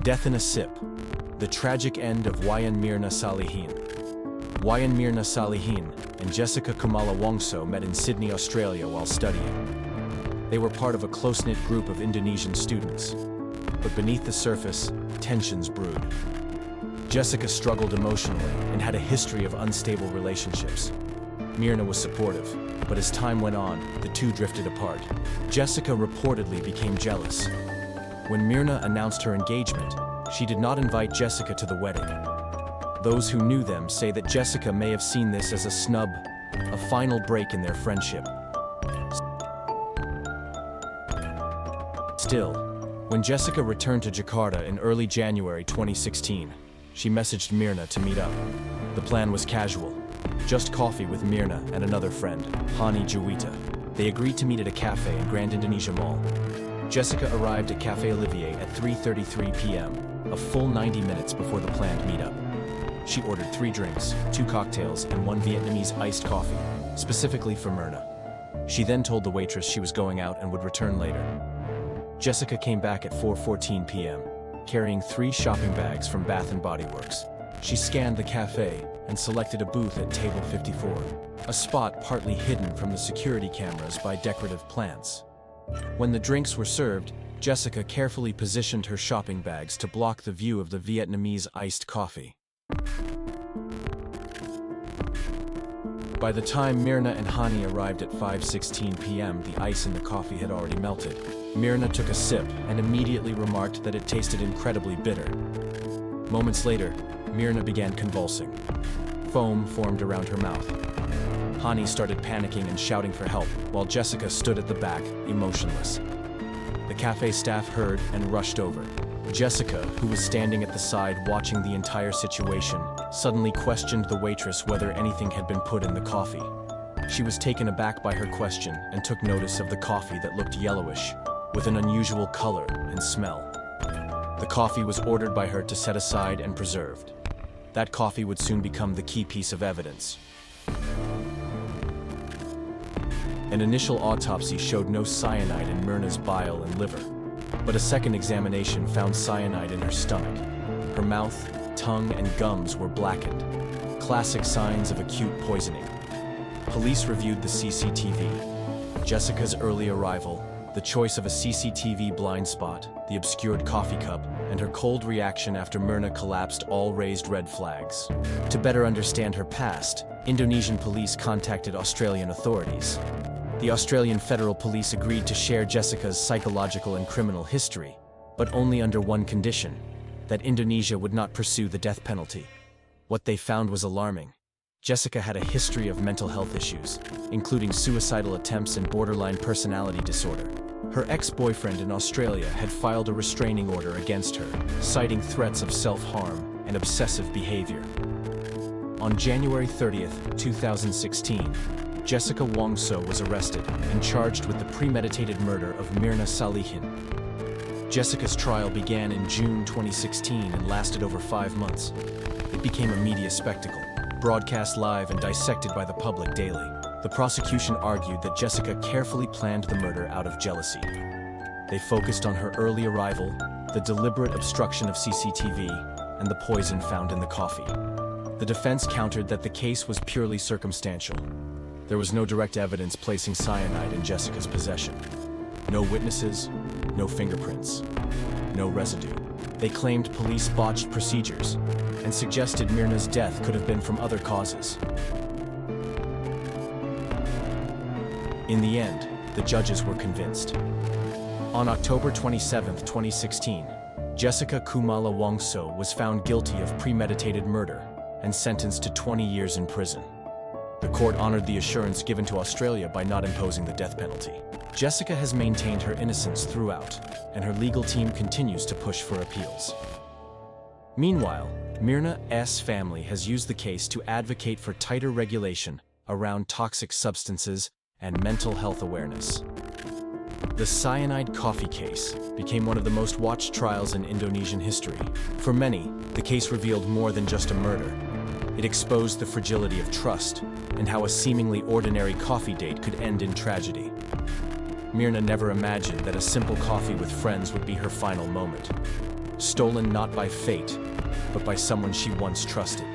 Death in a Sip. The tragic end of Wayan Mirna Salihin. Wayan Mirna Salihin and Jessica Kumala Wongso met in Sydney, Australia while studying. They were part of a close-knit group of Indonesian students. But beneath the surface, tensions brewed. Jessica struggled emotionally and had a history of unstable relationships. Mirna was supportive, but as time went on, the two drifted apart. Jessica reportedly became jealous. When Mirna announced her engagement, she did not invite Jessica to the wedding. Those who knew them say that Jessica may have seen this as a snub, a final break in their friendship. Still, when Jessica returned to Jakarta in early January 2016, she messaged Mirna to meet up. The plan was casual, just coffee with Mirna and another friend, Hani Juwita. They agreed to meet at a cafe in Grand Indonesia Mall. Jessica arrived at Café Olivier at 3:33 p.m., a full 90 minutes before the planned meetup. She ordered 3 drinks, 2 cocktails, and 1 Vietnamese iced coffee, specifically for Mirna. She then told the waitress she was going out and would return later. Jessica came back at 4:14 p.m., carrying 3 shopping bags from Bath & Body Works. She scanned the cafe and selected a booth at table 54, a spot partly hidden from the security cameras by decorative plants. When the drinks were served, Jessica carefully positioned her shopping bags to block the view of the Vietnamese iced coffee. By the time Mirna and Hani arrived at 5:16 p.m., the ice in the coffee had already melted. Mirna took a sip and immediately remarked that it tasted incredibly bitter. Moments later, Mirna began convulsing. Foam formed around her mouth. Hani started panicking and shouting for help, while Jessica stood at the back, emotionless. The cafe staff heard and rushed over. Jessica, who was standing at the side watching the entire situation, suddenly questioned the waitress whether anything had been put in the coffee. She was taken aback by her question and took notice of the coffee that looked yellowish, with an unusual color and smell. The coffee was ordered by her to set aside and preserved. That coffee would soon become the key piece of evidence. An initial autopsy showed no cyanide in Mirna's bile and liver, but a second examination found cyanide in her stomach. Her mouth, tongue, and gums were blackened, classic signs of acute poisoning. Police reviewed the CCTV. Jessica's early arrival, the choice of a CCTV blind spot, the obscured coffee cup, and her cold reaction after Mirna collapsed all raised red flags. To better understand her past, Indonesian police contacted Australian authorities. The Australian Federal Police agreed to share Jessica's psychological and criminal history, but only under one condition: that Indonesia would not pursue the death penalty. What they found was alarming. Jessica had a history of mental health issues, including suicidal attempts and borderline personality disorder. Her ex-boyfriend in Australia had filed a restraining order against her, citing threats of self-harm and obsessive behavior. On January 30th, 2016, Jessica Wongso was arrested and charged with the premeditated murder of Mirna Salihin. Jessica's trial began in June 2016 and lasted over 5 months. It became a media spectacle, broadcast live and dissected by the public daily. The prosecution argued that Jessica carefully planned the murder out of jealousy. They focused on her early arrival, the deliberate obstruction of CCTV, and the poison found in the coffee. The defense countered that the case was purely circumstantial. There was no direct evidence placing cyanide in Jessica's possession. No witnesses, no fingerprints, no residue. They claimed police botched procedures and suggested Mirna's death could have been from other causes. In the end, the judges were convinced. On October 27, 2016, Jessica Kumala Wongso was found guilty of premeditated murder and sentenced to 20 years in prison. The court honored the assurance given to Australia by not imposing the death penalty. Jessica has maintained her innocence throughout, and her legal team continues to push for appeals. Meanwhile, Mirna's family has used the case to advocate for tighter regulation around toxic substances and mental health awareness. The cyanide coffee case became one of the most watched trials in Indonesian history. For many, the case revealed more than just a murder. It exposed the fragility of trust and how a seemingly ordinary coffee date could end in tragedy. Mirna never imagined that a simple coffee with friends would be her final moment. stolen not by fate, but by someone she once trusted.